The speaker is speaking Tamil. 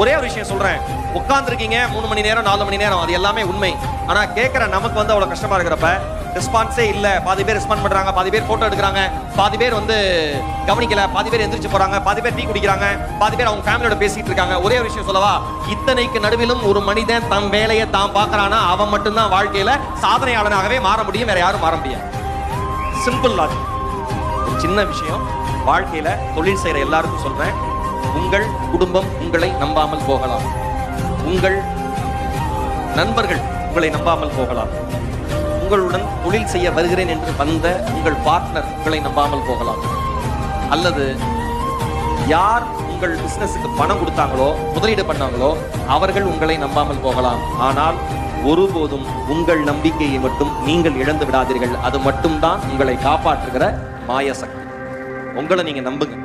ஒரே ஒரு விஷயம் சொல்றேன், உட்கார்ந்துருக்கீங்க 3 மணி நேரம் 4 மணி நேரம், அது எல்லாமே உண்மை. ஆனா கேட்கிற நமக்கு வந்து அவ்வளவு கஷ்டமா இருக்கிறப்ப ரெஸ்பான்ஸே இல்ல, பாதி பேர் ரெஸ்பாண்ட் பண்றாங்க, பாதி பேர் போட்டோ எடுக்கிறாங்க, பாதி பேர் வந்து கவனிக்கல, பாதி பேர் எந்திரிச்சு போறாங்க, பாதி பேர் டீ குடிக்கிறாங்க, பாதி பேர் அவங்க ஃபேமிலியோட பேசிட்டு இருக்காங்க. ஒரே ஒரு விஷயம் சொல்லவா, இத்தனைக்கு நடுவிலும் ஒரு மனிதன் தம் வேலையை தான் பார்க்கறானா அவன் மட்டும்தான் வாழ்க்கையில சாதனையாளனாகவே மாற முடியும், வேற யாரும் மாற முடியாது. Simple logic. ஒரு சின்ன விஷயம், வாழ்க்கையில தொழில் செய்யற எல்லாருக்கும் சொல்றேன், உங்கள் குடும்பம் உங்களை நம்பாமல் போகலாம், உங்கள் நண்பர்கள் உங்களை நம்பாமல் போகலாம், உங்களுடன் தொழில் செய்ய வருகிறேன் என்று வந்த உங்கள் பார்ட்னர் உங்களை நம்பாமல் போகலாம், அல்லது யார் உங்கள் பிசினஸுக்கு பணம் கொடுத்தாங்களோ முதலீடு பண்ணாங்களோ அவர்கள் உங்களை நம்பாமல் போகலாம். ஆனால் ஒருபோதும் உங்கள் நம்பிக்கையை மட்டும் நீங்கள் இழந்து விடாதீர்கள். அது மட்டும்தான் உங்களை காப்பாற்றுகிற மாய சக்தி. உங்களை நீங்க நம்புங்க.